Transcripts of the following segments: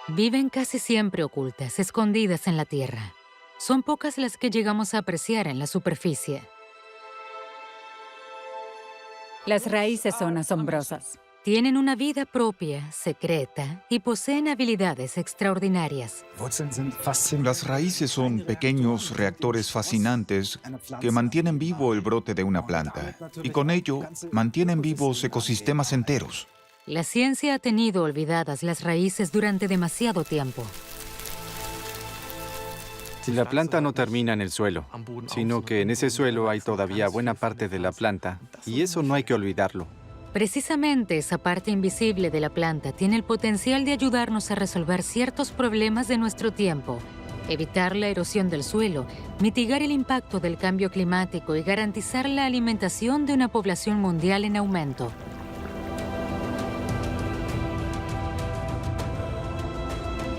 Viven casi siempre ocultas, escondidas en la tierra. Son pocas las que llegamos a apreciar en la superficie. Las raíces son asombrosas. Tienen una vida propia, secreta, y poseen habilidades extraordinarias. Las raíces son pequeños reactores fascinantes que mantienen vivo el brote de una planta y con ello mantienen vivos ecosistemas enteros. La ciencia ha tenido olvidadas las raíces durante demasiado tiempo. La planta no termina en el suelo, sino que en ese suelo hay todavía buena parte de la planta, y eso no hay que olvidarlo. Precisamente esa parte invisible de la planta tiene el potencial de ayudarnos a resolver ciertos problemas de nuestro tiempo, evitar la erosión del suelo, mitigar el impacto del cambio climático y garantizar la alimentación de una población mundial en aumento.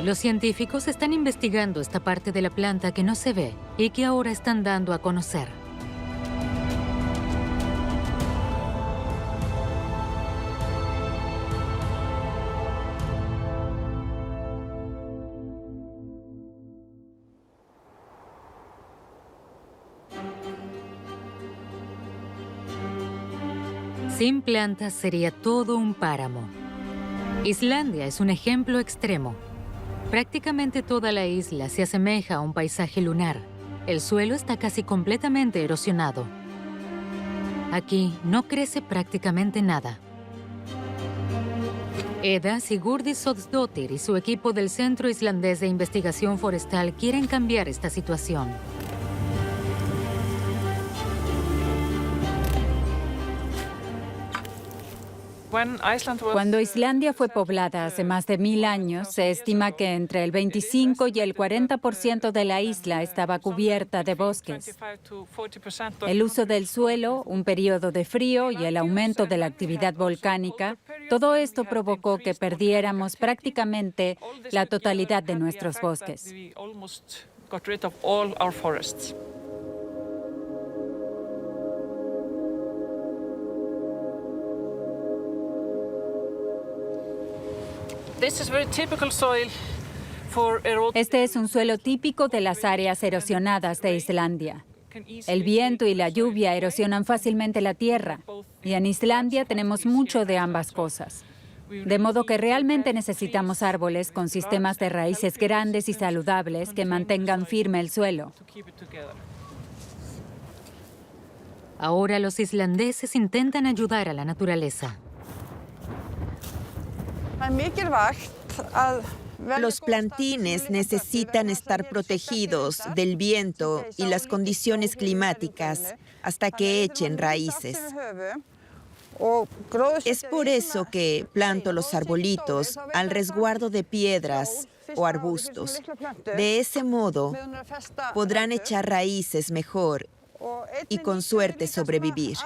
Los científicos están investigando esta parte de la planta que no se ve y que ahora están dando a conocer. Sin plantas sería todo un páramo. Islandia es un ejemplo extremo. Prácticamente toda la isla se asemeja a un paisaje lunar. El suelo está casi completamente erosionado. Aquí no crece prácticamente nada. Eda Sigurdisdóttir y su equipo del Centro Islandés de Investigación Forestal quieren cambiar esta situación. Cuando Islandia fue poblada hace más de 1000 años, se estima que entre el 25 y el 40% de la isla estaba cubierta de bosques. El uso del suelo, un periodo de frío y el aumento de la actividad volcánica, todo esto provocó que perdiéramos prácticamente la totalidad de nuestros bosques. Este es un suelo típico de las áreas erosionadas de Islandia. El viento y la lluvia erosionan fácilmente la tierra, y en Islandia tenemos mucho de ambas cosas. De modo que realmente necesitamos árboles con sistemas de raíces grandes y saludables que mantengan firme el suelo. Ahora los islandeses intentan ayudar a la naturaleza. Los plantines necesitan estar protegidos del viento y las condiciones climáticas hasta que echen raíces. Es por eso que planto los arbolitos al resguardo de piedras o arbustos. De ese modo podrán echar raíces mejor y con suerte sobrevivir.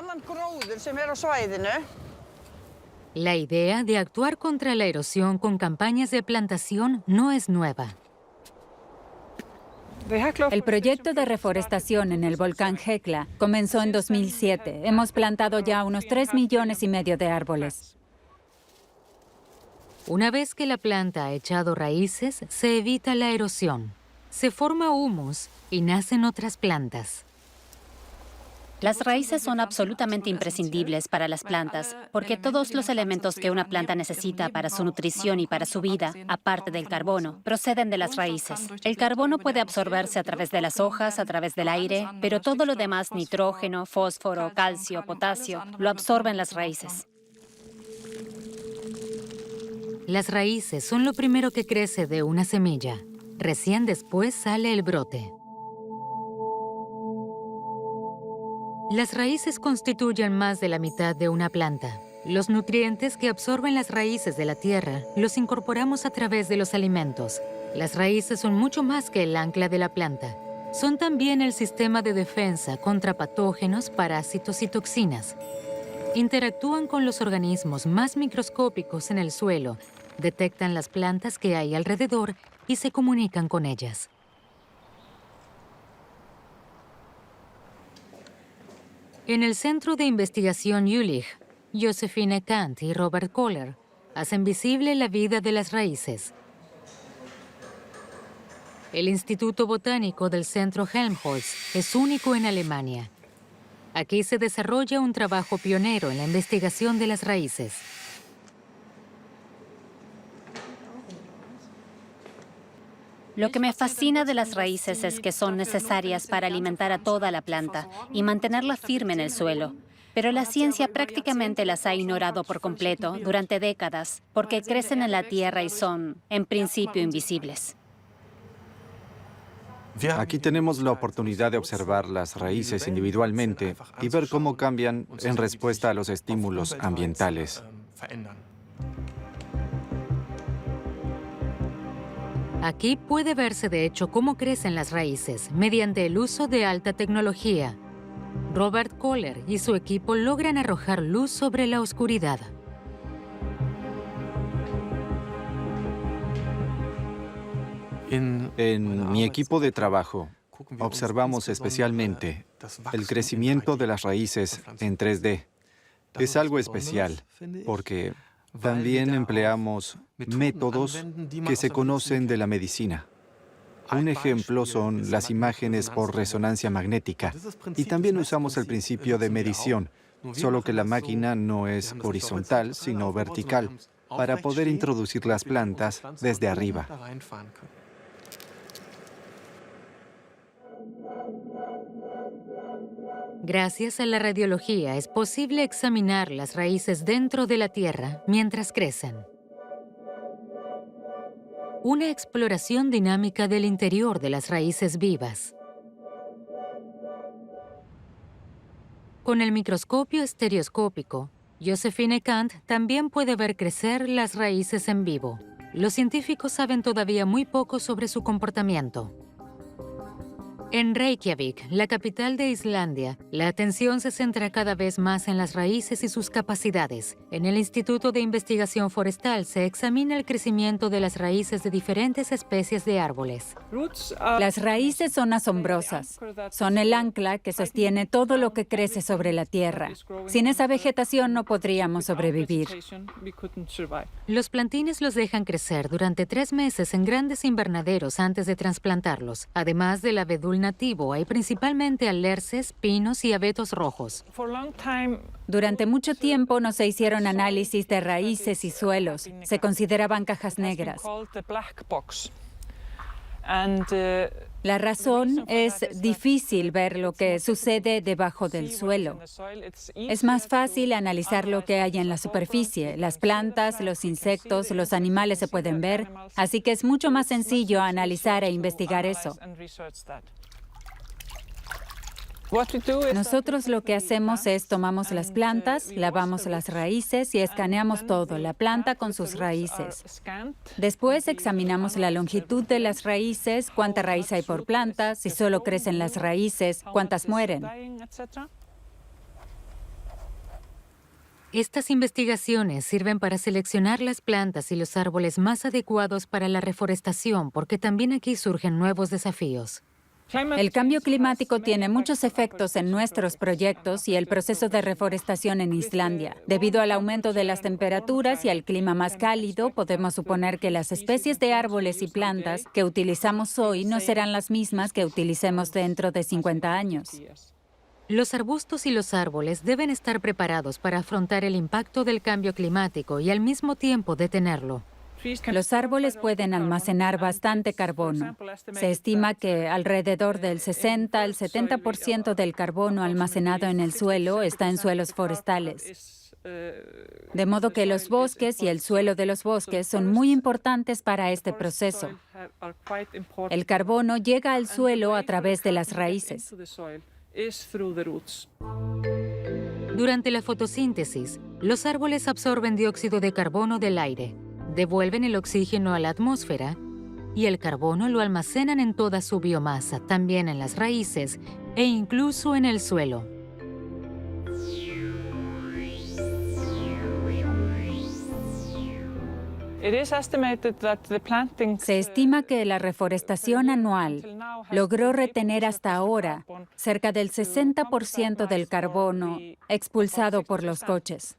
La idea de actuar contra la erosión con campañas de plantación no es nueva. El proyecto de reforestación en el volcán Hekla comenzó en 2007. Hemos plantado ya unos 3,5 millones de árboles. Una vez que la planta ha echado raíces, se evita la erosión. Se forma humus y nacen otras plantas. Las raíces son absolutamente imprescindibles para las plantas, porque todos los elementos que una planta necesita para su nutrición y para su vida, aparte del carbono, proceden de las raíces. El carbono puede absorberse a través de las hojas, a través del aire, pero todo lo demás, nitrógeno, fósforo, calcio, potasio, lo absorben las raíces. Las raíces son lo primero que crece de una semilla. Recién después sale el brote. Las raíces constituyen más de la mitad de una planta. Los nutrientes que absorben las raíces de la tierra los incorporamos a través de los alimentos. Las raíces son mucho más que el ancla de la planta. Son también el sistema de defensa contra patógenos, parásitos y toxinas. Interactúan con los organismos más microscópicos en el suelo, detectan las plantas que hay alrededor y se comunican con ellas. En el Centro de Investigación Jülich, Josephine Kant y Robert Kohler hacen visible la vida de las raíces. El Instituto Botánico del Centro Helmholtz es único en Alemania. Aquí se desarrolla un trabajo pionero en la investigación de las raíces. Lo que me fascina de las raíces es que son necesarias para alimentar a toda la planta y mantenerla firme en el suelo. Pero la ciencia prácticamente las ha ignorado por completo durante décadas porque crecen en la tierra y son, en principio, invisibles. Aquí tenemos la oportunidad de observar las raíces individualmente y ver cómo cambian en respuesta a los estímulos ambientales. Aquí puede verse de hecho cómo crecen las raíces mediante el uso de alta tecnología. Robert Kohler y su equipo logran arrojar luz sobre la oscuridad. En mi equipo de trabajo, observamos especialmente el crecimiento de las raíces en 3D. Es algo especial porque también empleamos métodos que se conocen de la medicina. Un ejemplo son las imágenes por resonancia magnética. Y también usamos el principio de medición, solo que la máquina no es horizontal, sino vertical, para poder introducir las plantas desde arriba. Gracias a la radiología es posible examinar las raíces dentro de la tierra mientras crecen. Una exploración dinámica del interior de las raíces vivas. Con el microscopio estereoscópico, Josephine Kant también puede ver crecer las raíces en vivo. Los científicos saben todavía muy poco sobre su comportamiento. En Reykjavik, la capital de Islandia, la atención se centra cada vez más en las raíces y sus capacidades. En el Instituto de Investigación Forestal se examina el crecimiento de las raíces de diferentes especies de árboles. Las raíces son asombrosas. Son el ancla que sostiene todo lo que crece sobre la tierra. Sin esa vegetación no podríamos sobrevivir. Los plantines los dejan crecer durante 3 meses en grandes invernaderos antes de trasplantarlos. Además del abedul nativo, hay principalmente alerces, pinos y abetos rojos. Durante mucho tiempo no se hicieron análisis de raíces y suelos. Se consideraban cajas negras. La razón es difícil ver lo que sucede debajo del suelo. Es más fácil analizar lo que hay en la superficie. Las plantas, los insectos, los animales se pueden ver, así que es mucho más sencillo analizar e investigar eso. Nosotros lo que hacemos es tomamos las plantas, lavamos las raíces y escaneamos todo, la planta con sus raíces. Después examinamos la longitud de las raíces, cuánta raíz hay por planta, si solo crecen las raíces, cuántas mueren. Estas investigaciones sirven para seleccionar las plantas y los árboles más adecuados para la reforestación, porque también aquí surgen nuevos desafíos. El cambio climático tiene muchos efectos en nuestros proyectos y el proceso de reforestación en Islandia. Debido al aumento de las temperaturas y al clima más cálido, podemos suponer que las especies de árboles y plantas que utilizamos hoy no serán las mismas que utilicemos dentro de 50 años. Los arbustos y los árboles deben estar preparados para afrontar el impacto del cambio climático y al mismo tiempo detenerlo. Los árboles pueden almacenar bastante carbono. Se estima que alrededor del 60 al 70% del carbono almacenado en el suelo está en suelos forestales. De modo que los bosques y el suelo de los bosques son muy importantes para este proceso. El carbono llega al suelo a través de las raíces. Durante la fotosíntesis, los árboles absorben dióxido de carbono del aire, devuelven el oxígeno a la atmósfera y el carbono lo almacenan en toda su biomasa, también en las raíces e incluso en el suelo. Se estima que la reforestación anual logró retener hasta ahora cerca del 60% del carbono expulsado por los coches.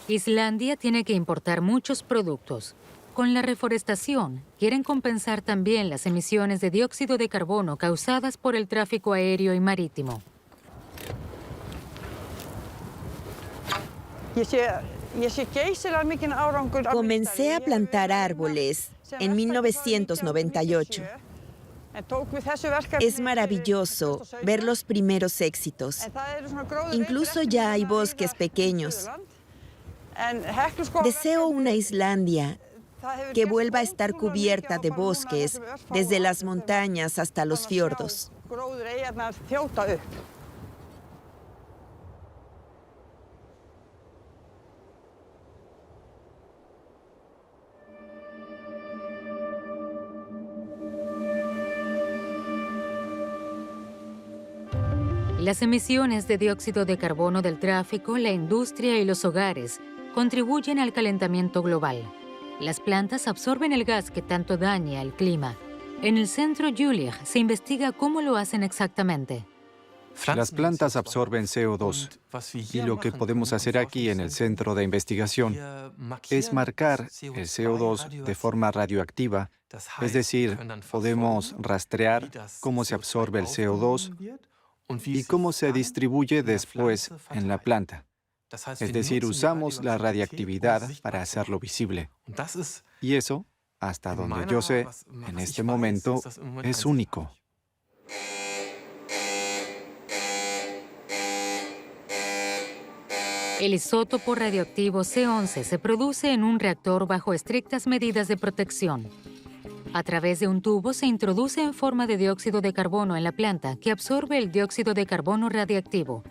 Islandia tiene que importar muchos productos. Con la reforestación, quieren compensar también las emisiones de dióxido de carbono causadas por el tráfico aéreo y marítimo. Comencé a plantar árboles en 1998. Es maravilloso ver los primeros éxitos. Incluso ya hay bosques pequeños. Deseo una Islandia que vuelva a estar cubierta de bosques desde las montañas hasta los fiordos. Las emisiones de dióxido de carbono del tráfico, la industria y los hogares contribuyen al calentamiento global. Las plantas absorben el gas que tanto daña al clima. En el Centro Jülich se investiga cómo lo hacen exactamente. Las plantas absorben CO2 y lo que podemos hacer aquí en el Centro de Investigación es marcar el CO2 de forma radioactiva, es decir, podemos rastrear cómo se absorbe el CO2 y cómo se distribuye después en la planta. Es decir, usamos la radiactividad para hacerlo visible. Y eso, hasta donde yo sé, en este momento, es único. El isótopo radioactivo C11 se produce en un reactor bajo estrictas medidas de protección. A través de un tubo se introduce en forma de dióxido de carbono en la planta que absorbe el dióxido de carbono radiactivo.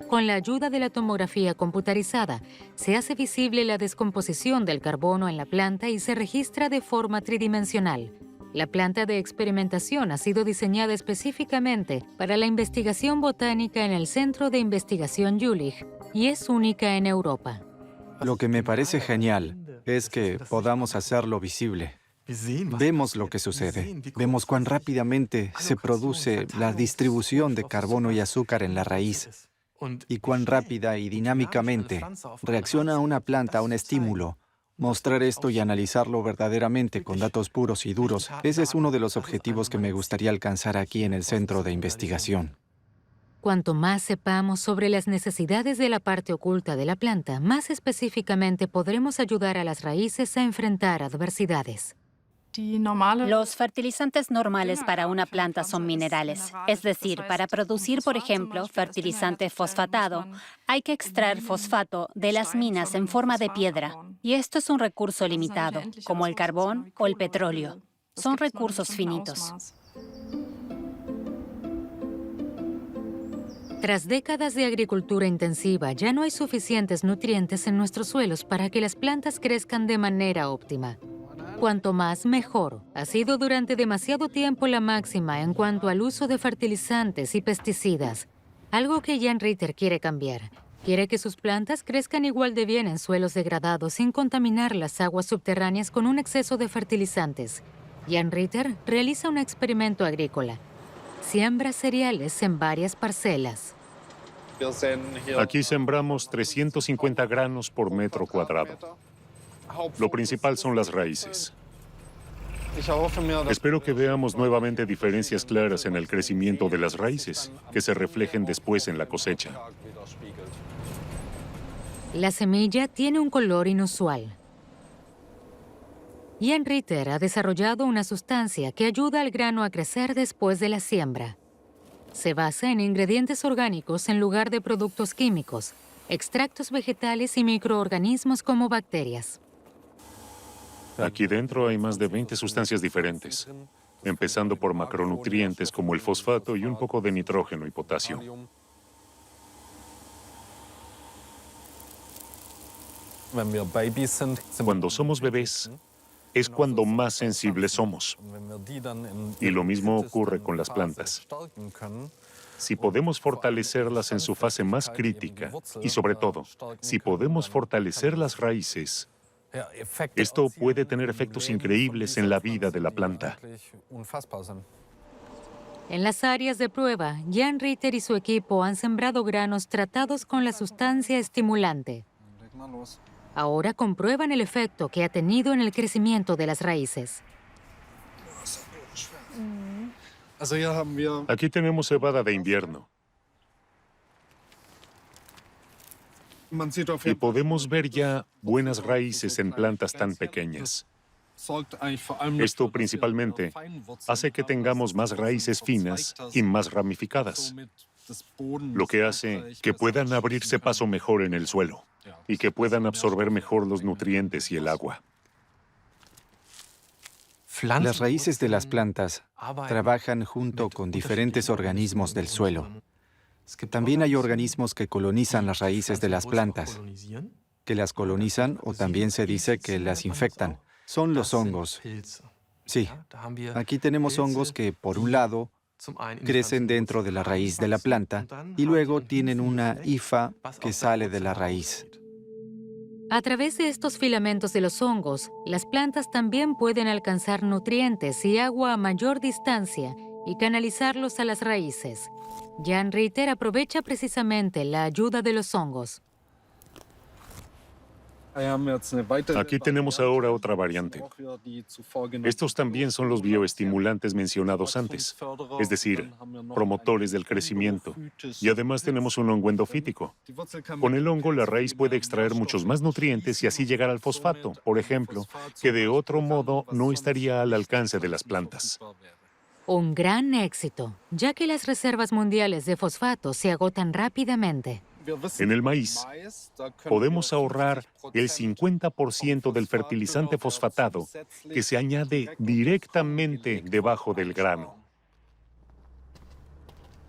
Con la ayuda de la tomografía computarizada, se hace visible la descomposición del carbono en la planta y se registra de forma tridimensional. La planta de experimentación ha sido diseñada específicamente para la investigación botánica en el Centro de Investigación Jülich y es única en Europa. Lo que me parece genial es que podamos hacerlo visible. Vemos lo que sucede. Vemos cuán rápidamente se produce la distribución de carbono y azúcar en la raíz y cuán rápida y dinámicamente reacciona una planta a un estímulo. Mostrar esto y analizarlo verdaderamente con datos puros y duros, ese es uno de los objetivos que me gustaría alcanzar aquí en el Centro de Investigación. Cuanto más sepamos sobre las necesidades de la parte oculta de la planta, más específicamente podremos ayudar a las raíces a enfrentar adversidades. Los fertilizantes normales para una planta son minerales. Es decir, para producir, por ejemplo, fertilizante fosfatado, hay que extraer fosfato de las minas en forma de piedra. Y esto es un recurso limitado, como el carbón o el petróleo. Son recursos finitos. Tras décadas de agricultura intensiva, ya no hay suficientes nutrientes en nuestros suelos para que las plantas crezcan de manera óptima. Cuanto más, mejor. Ha sido durante demasiado tiempo la máxima en cuanto al uso de fertilizantes y pesticidas. Algo que Jan Ritter quiere cambiar. Quiere que sus plantas crezcan igual de bien en suelos degradados sin contaminar las aguas subterráneas con un exceso de fertilizantes. Jan Ritter realiza un experimento agrícola. Siembra cereales en varias parcelas. Aquí sembramos 350 granos por metro cuadrado. Lo principal son las raíces. Espero que veamos nuevamente diferencias claras en el crecimiento de las raíces, que se reflejen después en la cosecha. La semilla tiene un color inusual. Jan Ritter ha desarrollado una sustancia que ayuda al grano a crecer después de la siembra. Se basa en ingredientes orgánicos en lugar de productos químicos, extractos vegetales y microorganismos como bacterias. Aquí dentro hay más de 20 sustancias diferentes, empezando por macronutrientes como el fosfato y un poco de nitrógeno y potasio. Cuando somos bebés, es cuando más sensibles somos. Y lo mismo ocurre con las plantas. Si podemos fortalecerlas en su fase más crítica, y sobre todo, si podemos fortalecer las raíces, esto puede tener efectos increíbles en la vida de la planta. En las áreas de prueba, Jan Ritter y su equipo han sembrado granos tratados con la sustancia estimulante. Ahora comprueban el efecto que ha tenido en el crecimiento de las raíces. Aquí tenemos cebada de invierno. Y podemos ver ya buenas raíces en plantas tan pequeñas. Esto principalmente hace que tengamos más raíces finas y más ramificadas, lo que hace que puedan abrirse paso mejor en el suelo y que puedan absorber mejor los nutrientes y el agua. Las raíces de las plantas trabajan junto con diferentes organismos del suelo. También hay organismos que colonizan las raíces de las plantas, que las colonizan o también se dice que las infectan. Son los hongos. Sí, aquí tenemos hongos que, por un lado, crecen dentro de la raíz de la planta y luego tienen una hifa que sale de la raíz. A través de estos filamentos de los hongos, las plantas también pueden alcanzar nutrientes y agua a mayor distancia y canalizarlos a las raíces. Jan Ritter aprovecha precisamente la ayuda de los hongos. Aquí tenemos ahora otra variante. Estos también son los bioestimulantes mencionados antes, es decir, promotores del crecimiento. Y además tenemos un hongo endofítico. Con el hongo, la raíz puede extraer muchos más nutrientes y así llegar al fosfato, por ejemplo, que de otro modo no estaría al alcance de las plantas. Un gran éxito, ya que las reservas mundiales de fosfato se agotan rápidamente. En el maíz, podemos ahorrar el 50% del fertilizante fosfatado que se añade directamente debajo del grano.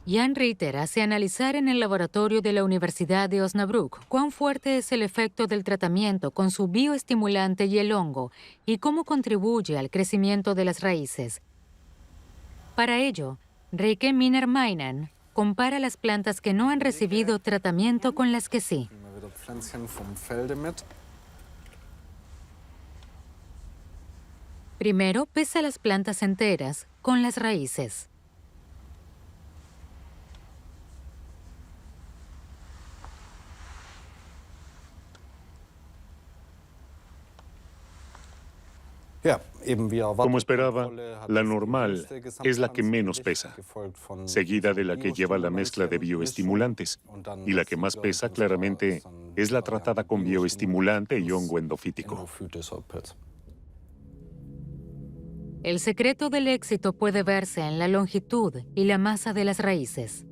Jan Ritter hace analizar en el laboratorio de la Universidad de Osnabrück cuán fuerte es el efecto del tratamiento con su bioestimulante y el hongo y cómo contribuye al crecimiento de las raíces. Para ello, Rikke Minner-Meinen compara las plantas que no han recibido tratamiento con las que sí. Primero, pesa las plantas enteras con las raíces. Como esperaba, la normal es la que menos pesa, seguida de la que lleva la mezcla de bioestimulantes, y la que más pesa claramente es la tratada con bioestimulante y hongo endofítico. El secreto del éxito puede verse en la longitud y la masa de las raíces.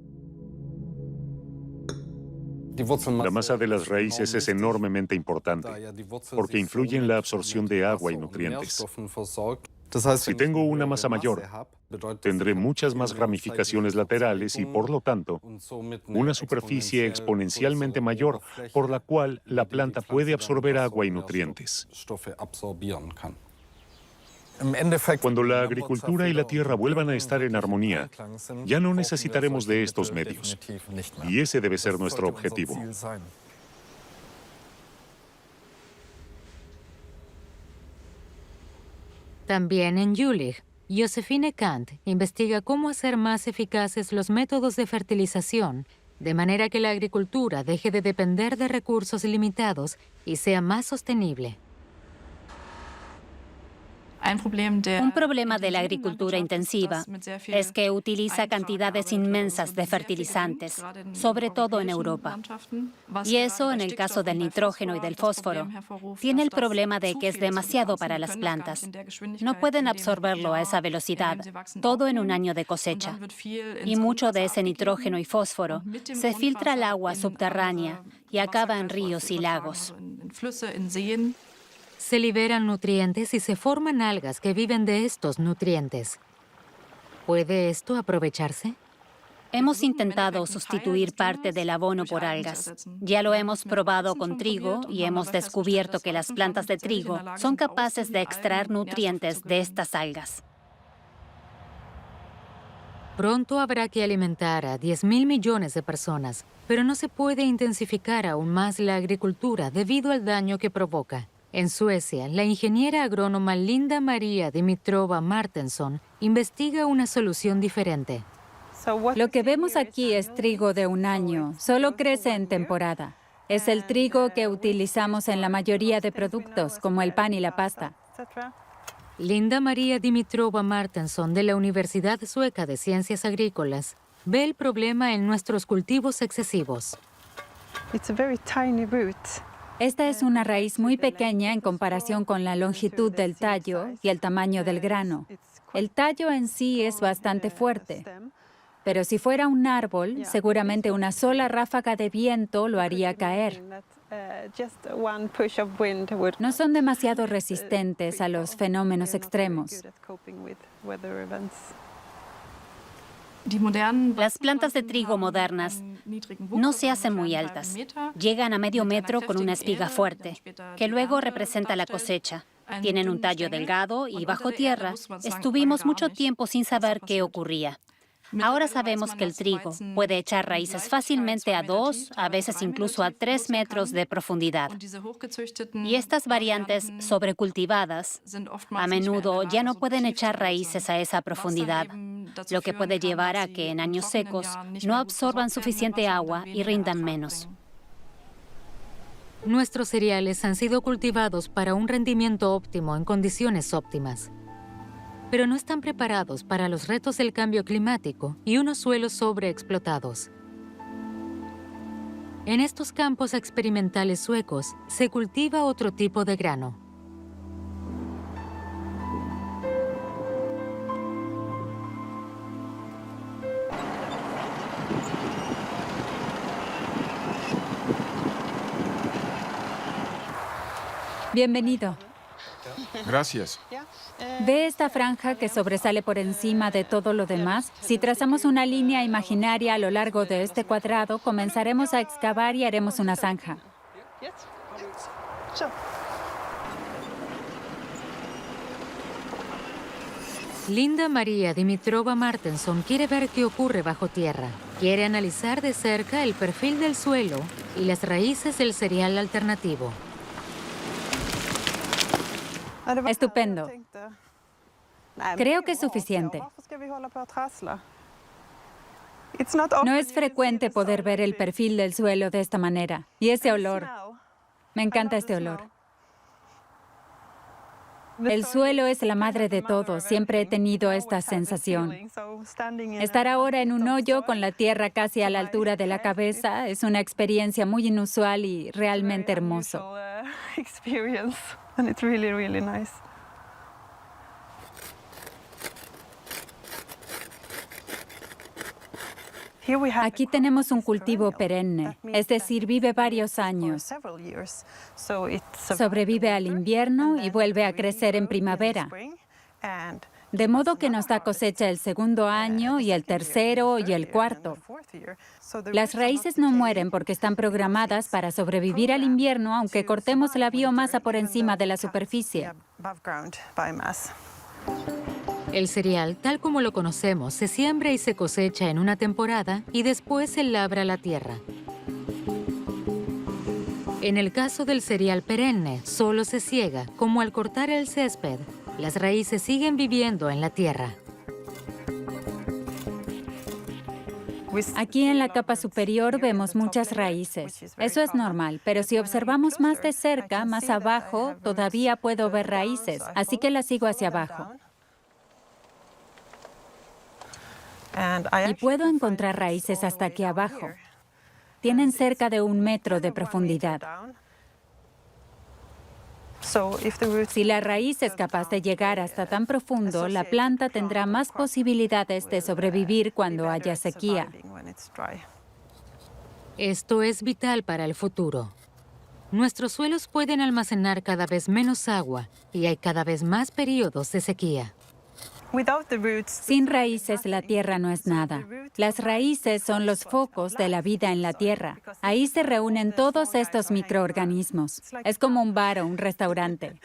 La masa de las raíces es enormemente importante porque influye en la absorción de agua y nutrientes. Si tengo una masa mayor, tendré muchas más ramificaciones laterales y, por lo tanto, una superficie exponencialmente mayor por la cual la planta puede absorber agua y nutrientes. Cuando la agricultura y la tierra vuelvan a estar en armonía, ya no necesitaremos de estos medios. Y ese debe ser nuestro objetivo. También en Jülich, Josephine Kant investiga cómo hacer más eficaces los métodos de fertilización, de manera que la agricultura deje de depender de recursos limitados y sea más sostenible. Un problema de la agricultura intensiva es que utiliza cantidades inmensas de fertilizantes, sobre todo en Europa. Y eso, en el caso del nitrógeno y del fósforo, tiene el problema de que es demasiado para las plantas. No pueden absorberlo a esa velocidad, todo en un año de cosecha. Y mucho de ese nitrógeno y fósforo se filtra al agua subterránea y acaba en ríos y lagos. Se liberan nutrientes y se forman algas que viven de estos nutrientes. ¿Puede esto aprovecharse? Hemos intentado sustituir parte del abono por algas. Ya lo hemos probado con trigo y hemos descubierto que las plantas de trigo son capaces de extraer nutrientes de estas algas. Pronto habrá que alimentar a 10.000 millones de personas, pero no se puede intensificar aún más la agricultura debido al daño que provoca. En Suecia, la ingeniera agrónoma Linda Maria Dimitrova Martensson investiga una solución diferente. Lo que vemos aquí es trigo de un año, solo crece en temporada. Es el trigo que utilizamos en la mayoría de productos, como el pan y la pasta. Linda María Dimitrova Martensson, de la Universidad Sueca de Ciencias Agrícolas, ve el problema en nuestros cultivos excesivos. Esta es una raíz muy pequeña en comparación con la longitud del tallo y el tamaño del grano. El tallo en sí es bastante fuerte, pero si fuera un árbol, seguramente una sola ráfaga de viento lo haría caer. No son demasiado resistentes a los fenómenos extremos. Las plantas de trigo modernas no se hacen muy altas. Llegan a medio metro con una espiga fuerte, que luego representa la cosecha. Tienen un tallo delgado y bajo tierra estuvimos mucho tiempo sin saber qué ocurría. Ahora sabemos que el trigo puede echar raíces fácilmente a 2, a veces incluso a 3 metros de profundidad. Y estas variantes sobrecultivadas a menudo ya no pueden echar raíces a esa profundidad, lo que puede llevar a que en años secos no absorban suficiente agua y rindan menos. Nuestros cereales han sido cultivados para un rendimiento óptimo en condiciones óptimas, pero no están preparados para los retos del cambio climático y unos suelos sobreexplotados. En estos campos experimentales suecos se cultiva otro tipo de grano. Bienvenido. Gracias. ¿Ve esta franja que sobresale por encima de todo lo demás? Si trazamos una línea imaginaria a lo largo de este cuadrado, comenzaremos a excavar y haremos una zanja. Linda María Dimitrova Martensson quiere ver qué ocurre bajo tierra. Quiere analizar de cerca el perfil del suelo y las raíces del cereal alternativo. Estupendo. Creo que es suficiente. No es frecuente poder ver el perfil del suelo de esta manera. Y ese olor. Me encanta este olor. El suelo es la madre de todo. Siempre he tenido esta sensación. Estar ahora en un hoyo con la tierra casi a la altura de la cabeza es una experiencia muy inusual y realmente hermoso. Aquí tenemos un cultivo perenne, es decir, vive varios años. Sobrevive al invierno y vuelve a crecer en primavera. De modo que nos da cosecha el segundo año y el tercero y el cuarto. Las raíces no mueren porque están programadas para sobrevivir al invierno, aunque cortemos la biomasa por encima de la superficie. El cereal, tal como lo conocemos, se siembra y se cosecha en una temporada y después se labra la tierra. En el caso del cereal perenne, solo se ciega, como al cortar el césped. Las raíces siguen viviendo en la tierra. Aquí en la capa superior vemos muchas raíces. Eso es normal, pero si observamos más de cerca, más abajo, todavía puedo ver raíces, así que las sigo hacia abajo. Y puedo encontrar raíces hasta aquí abajo. Tienen cerca de 1 metro de profundidad. Si la raíz es capaz de llegar hasta tan profundo, la planta tendrá más posibilidades de sobrevivir cuando haya sequía. Esto es vital para el futuro. Nuestros suelos pueden almacenar cada vez menos agua y hay cada vez más periodos de sequía. Sin raíces, la tierra no es nada. Las raíces son los focos de la vida en la tierra. Ahí se reúnen todos estos microorganismos. Es como un bar o un restaurante.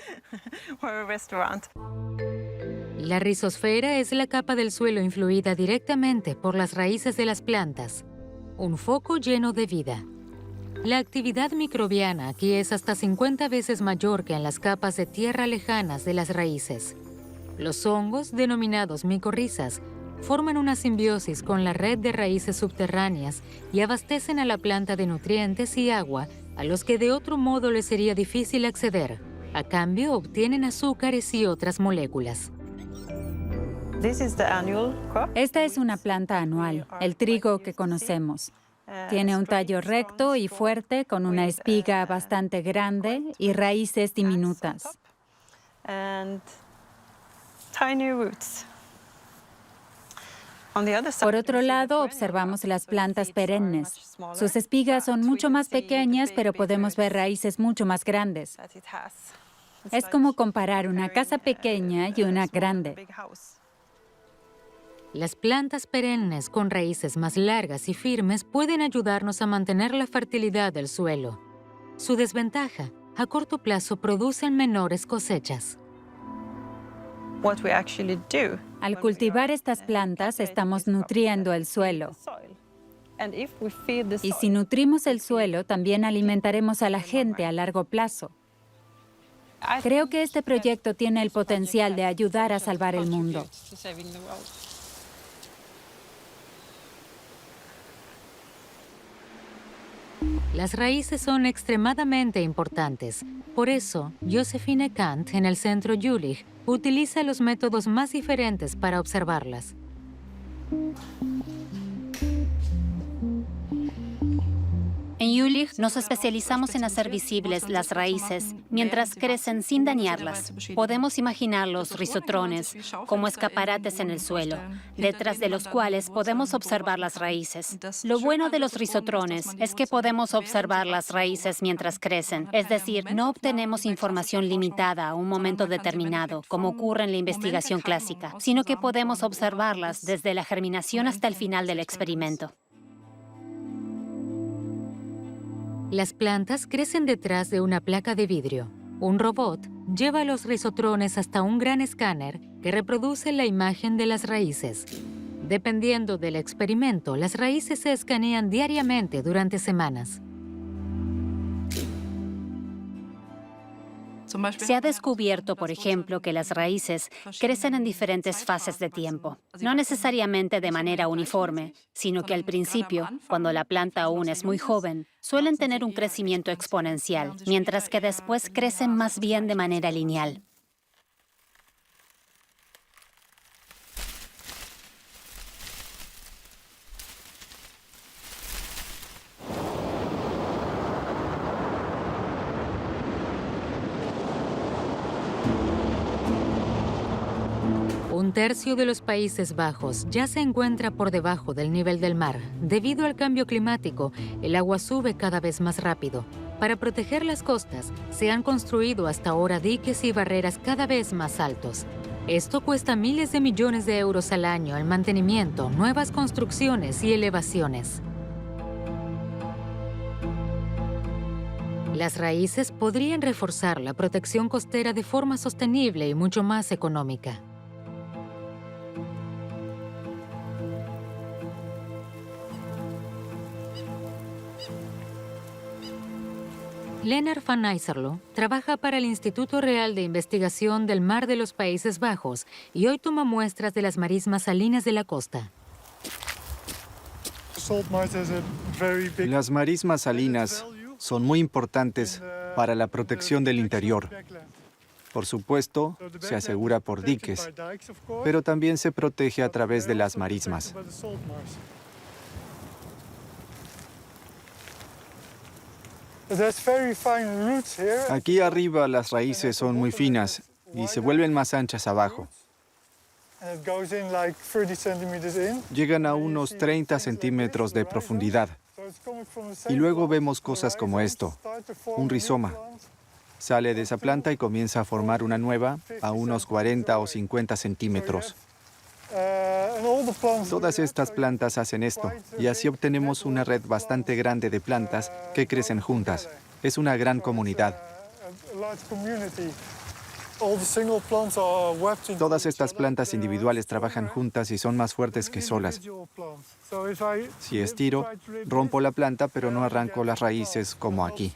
La rizosfera es la capa del suelo influida directamente por las raíces de las plantas, un foco lleno de vida. La actividad microbiana aquí es hasta 50 veces mayor que en las capas de tierra lejanas de las raíces. Los hongos, denominados micorrizas, forman una simbiosis con la red de raíces subterráneas y abastecen a la planta de nutrientes y agua a los que de otro modo les sería difícil acceder. A cambio, obtienen azúcares y otras moléculas. Esta es una planta anual, el trigo que conocemos. Tiene un tallo recto y fuerte con una espiga bastante grande y raíces diminutas. Por otro lado, observamos las plantas perennes. Sus espigas son mucho más pequeñas, pero podemos ver raíces mucho más grandes. Es como comparar una casa pequeña y una grande. Las plantas perennes con raíces más largas y firmes pueden ayudarnos a mantener la fertilidad del suelo. Su desventaja, a corto plazo producen menores cosechas. Al cultivar estas plantas, estamos nutriendo el suelo. Y si nutrimos el suelo, también alimentaremos a la gente a largo plazo. Creo que este proyecto tiene el potencial de ayudar a salvar el mundo. Las raíces son extremadamente importantes. Por eso, Josephine Kant, en el Centro Jülich, utiliza los métodos más diferentes para observarlas. En Jülich nos especializamos en hacer visibles las raíces mientras crecen sin dañarlas. Podemos imaginar los rizotrones como escaparates en el suelo, detrás de los cuales podemos observar las raíces. Lo bueno de los rizotrones es que podemos observar las raíces mientras crecen, es decir, no obtenemos información limitada a un momento determinado, como ocurre en la investigación clásica, sino que podemos observarlas desde la germinación hasta el final del experimento. Las plantas crecen detrás de una placa de vidrio. Un robot lleva los rizotrones hasta un gran escáner que reproduce la imagen de las raíces. Dependiendo del experimento, las raíces se escanean diariamente durante semanas. Se ha descubierto, por ejemplo, que las raíces crecen en diferentes fases de tiempo, no necesariamente de manera uniforme, sino que al principio, cuando la planta aún es muy joven, suelen tener un crecimiento exponencial, mientras que después crecen más bien de manera lineal. Un tercio de los Países Bajos ya se encuentra por debajo del nivel del mar. Debido al cambio climático, el agua sube cada vez más rápido. Para proteger las costas, se han construido hasta ahora diques y barreras cada vez más altos. Esto cuesta miles de millones de euros al año en mantenimiento, nuevas construcciones y elevaciones. Las raíces podrían reforzar la protección costera de forma sostenible y mucho más económica. Lennart van Nysserlo trabaja para el Instituto Real de Investigación del Mar de los Países Bajos y hoy toma muestras de las marismas salinas de la costa. Las marismas salinas son muy importantes para la protección del interior. Por supuesto, se asegura por diques, pero también se protege a través de las marismas. Aquí arriba las raíces son muy finas y se vuelven más anchas abajo. Llegan a unos 30 centímetros de profundidad. Y luego vemos cosas como esto, un rizoma. Sale de esa planta y comienza a formar una nueva a unos 40 o 50 centímetros. Todas estas plantas hacen esto, y así obtenemos una red bastante grande de plantas que crecen juntas. Es una gran comunidad. Todas estas plantas individuales trabajan juntas y son más fuertes que solas. Si estiro, rompo la planta, pero no arranco las raíces como aquí.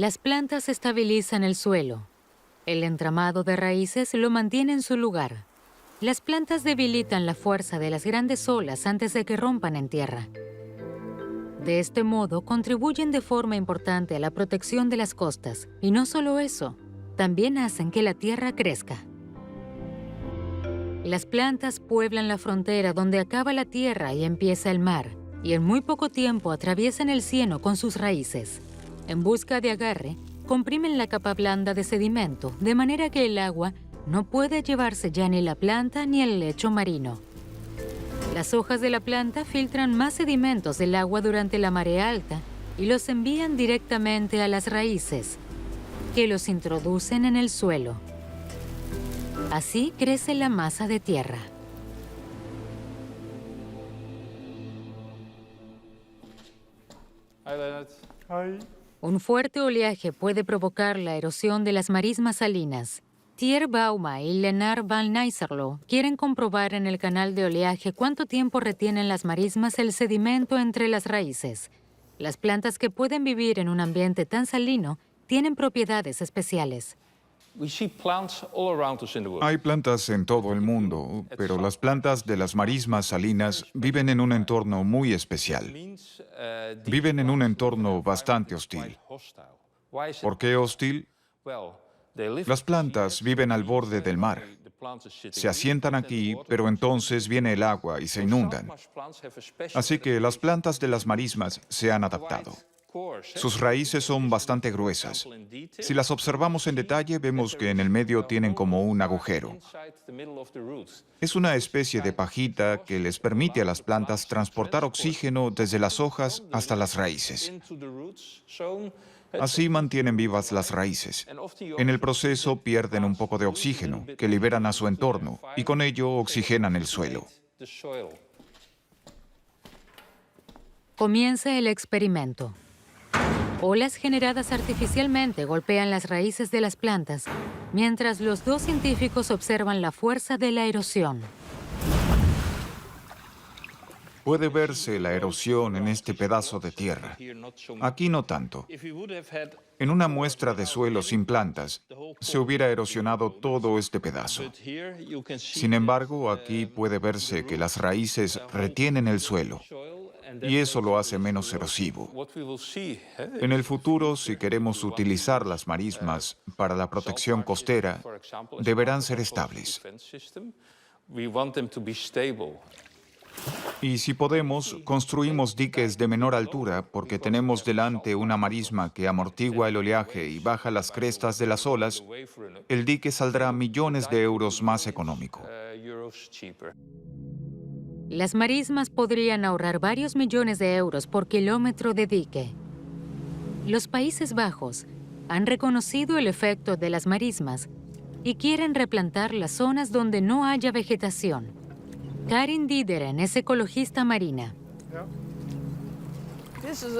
Las plantas estabilizan el suelo. El entramado de raíces lo mantiene en su lugar. Las plantas debilitan la fuerza de las grandes olas antes de que rompan en tierra. De este modo, contribuyen de forma importante a la protección de las costas. Y no solo eso, también hacen que la tierra crezca. Las plantas pueblan la frontera donde acaba la tierra y empieza el mar, y en muy poco tiempo atraviesan el cieno con sus raíces. En busca de agarre, comprimen la capa blanda de sedimento, de manera que el agua no puede llevarse ya ni la planta ni el lecho marino. Las hojas de la planta filtran más sedimentos del agua durante la marea alta y los envían directamente a las raíces, que los introducen en el suelo. Así crece la masa de tierra. Un fuerte oleaje puede provocar la erosión de las marismas salinas. Thierry Bauma y Lennart van Nysserlo quieren comprobar en el canal de oleaje cuánto tiempo retienen las marismas el sedimento entre las raíces. Las plantas que pueden vivir en un ambiente tan salino tienen propiedades especiales. Hay plantas en todo el mundo, pero las plantas de las marismas salinas viven en un entorno muy especial. Viven en un entorno bastante hostil. ¿Por qué hostil? Las plantas viven al borde del mar. Se asientan aquí, pero entonces viene el agua y se inundan. Así que las plantas de las marismas se han adaptado. Sus raíces son bastante gruesas. Si las observamos en detalle, vemos que en el medio tienen como un agujero. Es una especie de pajita que les permite a las plantas transportar oxígeno desde las hojas hasta las raíces. Así mantienen vivas las raíces. En el proceso pierden un poco de oxígeno, que liberan a su entorno, y con ello oxigenan el suelo. Comienza el experimento. Olas generadas artificialmente golpean las raíces de las plantas, mientras los dos científicos observan la fuerza de la erosión. Puede verse la erosión en este pedazo de tierra. Aquí no tanto. En una muestra de suelo sin plantas, se hubiera erosionado todo este pedazo. Sin embargo, aquí puede verse que las raíces retienen el suelo, y eso lo hace menos erosivo. En el futuro, si queremos utilizar las marismas para la protección costera, deberán ser estables. Y si podemos, construimos diques de menor altura porque tenemos delante una marisma que amortigua el oleaje y baja las crestas de las olas. El dique saldrá millones de euros más económico. Las marismas podrían ahorrar varios millones de euros por kilómetro de dique. Los Países Bajos han reconocido el efecto de las marismas y quieren replantar las zonas donde no haya vegetación. Karin Dideren es ecologista marina.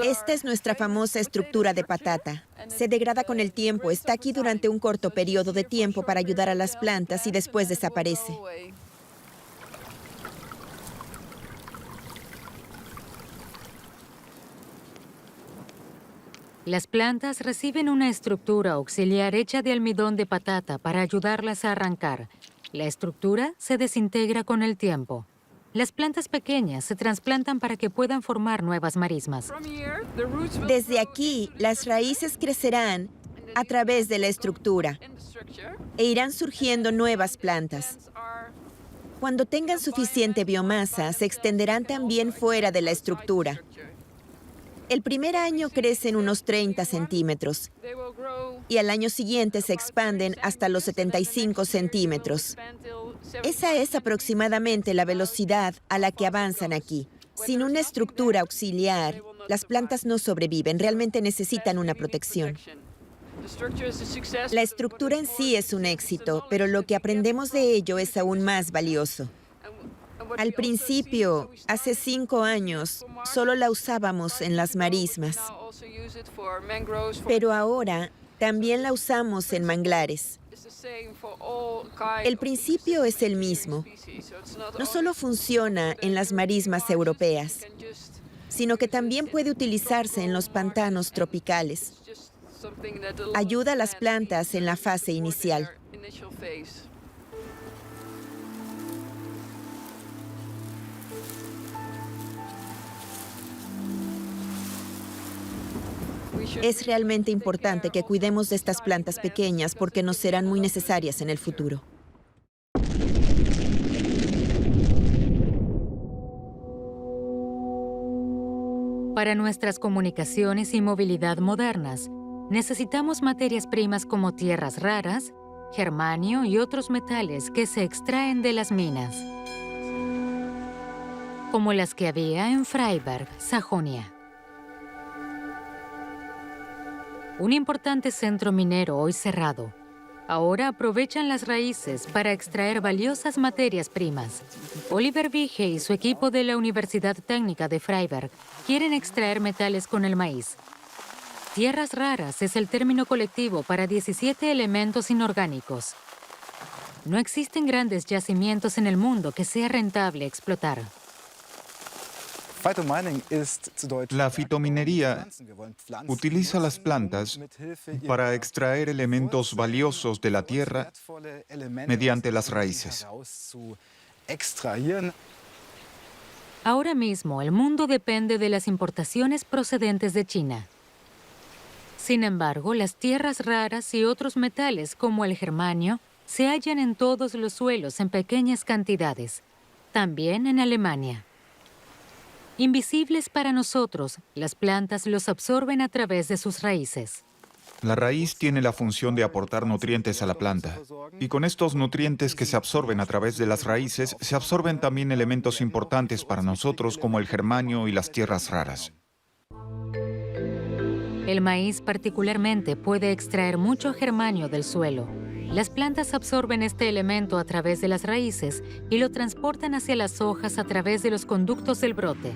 Esta es nuestra famosa estructura de patata. Se degrada con el tiempo, está aquí durante un corto periodo de tiempo para ayudar a las plantas y después desaparece. Las plantas reciben una estructura auxiliar hecha de almidón de patata para ayudarlas a arrancar. La estructura se desintegra con el tiempo. Las plantas pequeñas se trasplantan para que puedan formar nuevas marismas. Desde aquí, las raíces crecerán a través de la estructura e irán surgiendo nuevas plantas. Cuando tengan suficiente biomasa, se extenderán también fuera de la estructura. El primer año crecen unos 30 centímetros y al año siguiente se expanden hasta los 75 centímetros. Esa es aproximadamente la velocidad a la que avanzan aquí. Sin una estructura auxiliar, las plantas no sobreviven, realmente necesitan una protección. La estructura en sí es un éxito, pero lo que aprendemos de ello es aún más valioso. Al principio, hace 5 años, solo la usábamos en las marismas. Pero ahora también la usamos en manglares. El principio es el mismo. No solo funciona en las marismas europeas, sino que también puede utilizarse en los pantanos tropicales. Ayuda a las plantas en la fase inicial. Es realmente importante que cuidemos de estas plantas pequeñas porque nos serán muy necesarias en el futuro. Para nuestras comunicaciones y movilidad modernas, necesitamos materias primas como tierras raras, germanio y otros metales que se extraen de las minas, como las que había en Freiberg, Sajonia. Un importante centro minero hoy cerrado. Ahora aprovechan las raíces para extraer valiosas materias primas. Oliver Wiche y su equipo de la Universidad Técnica de Freiberg quieren extraer metales con el maíz. Tierras raras es el término colectivo para 17 elementos inorgánicos. No existen grandes yacimientos en el mundo que sea rentable explotar. La fitominería utiliza las plantas para extraer elementos valiosos de la tierra mediante las raíces. Ahora mismo, el mundo depende de las importaciones procedentes de China. Sin embargo, las tierras raras y otros metales como el germanio se hallan en todos los suelos en pequeñas cantidades, también en Alemania. Invisibles para nosotros, las plantas los absorben a través de sus raíces. La raíz tiene la función de aportar nutrientes a la planta. Y con estos nutrientes que se absorben a través de las raíces, se absorben también elementos importantes para nosotros como el germanio y las tierras raras. El maíz particularmente puede extraer mucho germanio del suelo. Las plantas absorben este elemento a través de las raíces y lo transportan hacia las hojas a través de los conductos del brote.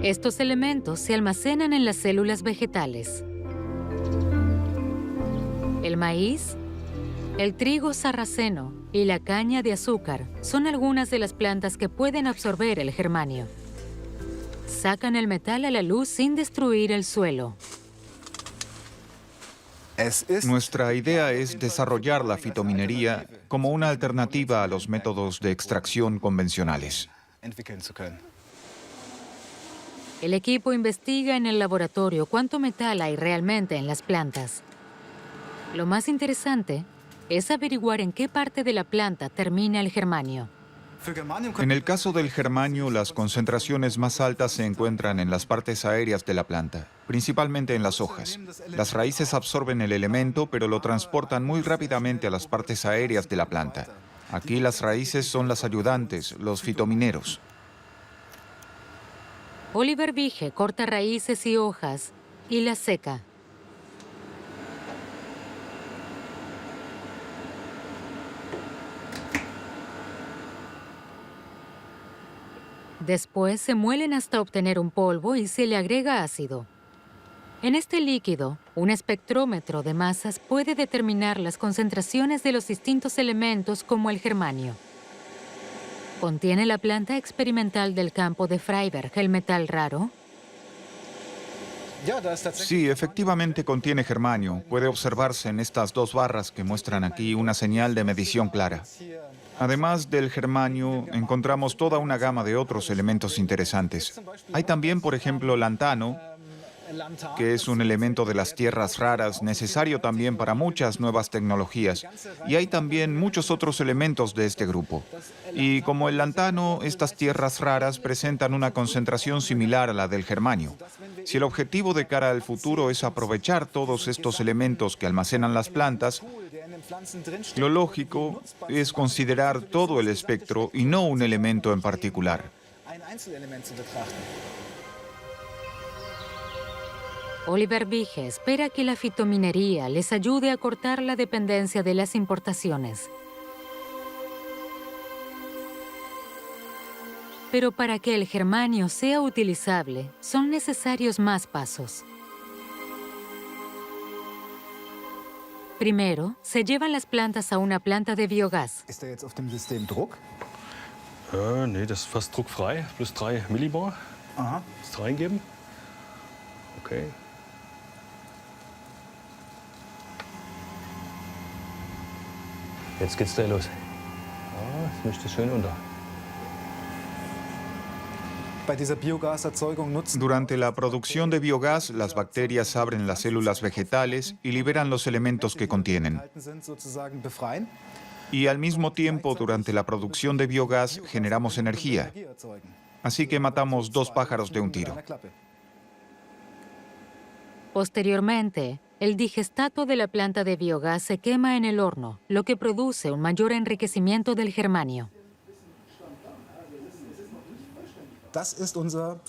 Estos elementos se almacenan en las células vegetales. El maíz, el trigo sarraceno y la caña de azúcar son algunas de las plantas que pueden absorber el germanio. Sacan el metal a la luz sin destruir el suelo. Nuestra idea es desarrollar la fitominería como una alternativa a los métodos de extracción convencionales. El equipo investiga en el laboratorio cuánto metal hay realmente en las plantas. Lo más interesante es averiguar en qué parte de la planta termina el germanio. En el caso del germanio, las concentraciones más altas se encuentran en las partes aéreas de la planta, principalmente en las hojas. Las raíces absorben el elemento, pero lo transportan muy rápidamente a las partes aéreas de la planta. Aquí las raíces son las ayudantes, los fitomineros. Oliver Wiche corta raíces y hojas y las seca. Después se muelen hasta obtener un polvo y se le agrega ácido. En este líquido, un espectrómetro de masas puede determinar las concentraciones de los distintos elementos como el germanio. ¿Contiene la planta experimental del campo de Freiberg el metal raro? Sí, efectivamente contiene germanio. Puede observarse en estas dos barras que muestran aquí una señal de medición clara. Además del germanio, encontramos toda una gama de otros elementos interesantes. Hay también, por ejemplo, lantano, que es un elemento de las tierras raras necesario también para muchas nuevas tecnologías. Y hay también muchos otros elementos de este grupo. Y como el lantano, estas tierras raras presentan una concentración similar a la del germanio. Si el objetivo de cara al futuro es aprovechar todos estos elementos que almacenan las plantas, lo lógico es considerar todo el espectro y no un elemento en particular. Oliver Wiche espera que la fitominería les ayude a cortar la dependencia de las importaciones. Pero para que el germanio sea utilizable, son necesarios más pasos. Primero, se llevan las plantas a una planta de biogás. Ist jetzt auf dem System Druck? Nee, das ist fast druckfrei. Plus 3 Millibar. Aha. Das reingeben. Okay. Jetzt geht's gleich los. Ja, jetzt mischt es schön unter. Durante la producción de biogás, las bacterias abren las células vegetales y liberan los elementos que contienen. Y al mismo tiempo, durante la producción de biogás, generamos energía. Así que matamos dos pájaros de un tiro. Posteriormente, el digestato de la planta de biogás se quema en el horno, lo que produce un mayor enriquecimiento del germanio.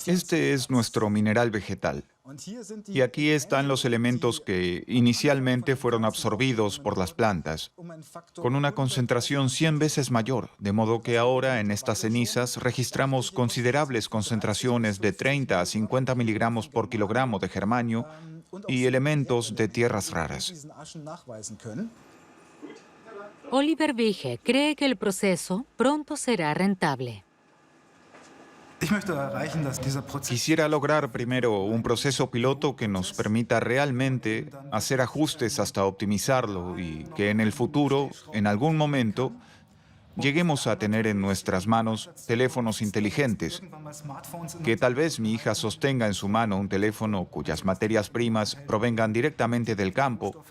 Este es nuestro mineral vegetal. Y aquí están los elementos que inicialmente fueron absorbidos por las plantas, con una concentración 100 veces mayor, de modo que ahora en estas cenizas registramos considerables concentraciones de 30 a 50 miligramos por kilogramo de germanio y elementos de tierras raras. Oliver Wiege cree que el proceso pronto será rentable. Quisiera lograr primero un proceso piloto que nos permita realmente hacer ajustes hasta optimizarlo y que en el futuro, en algún momento, lleguemos a tener en nuestras manos teléfonos inteligentes, que tal vez mi hija sostenga en su mano un teléfono cuyas materias primas provengan directamente del campo,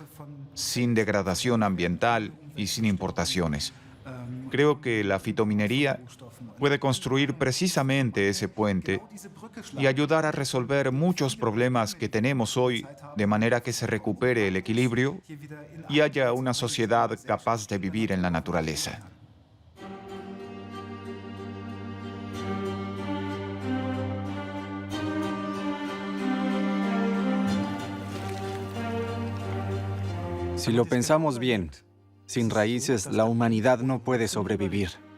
sin degradación ambiental y sin importaciones. Creo que la fitominería puede construir precisamente ese puente y ayudar a resolver muchos problemas que tenemos hoy, de manera que se recupere el equilibrio y haya una sociedad capaz de vivir en la naturaleza. Si lo pensamos bien, sin raíces la humanidad no puede sobrevivir.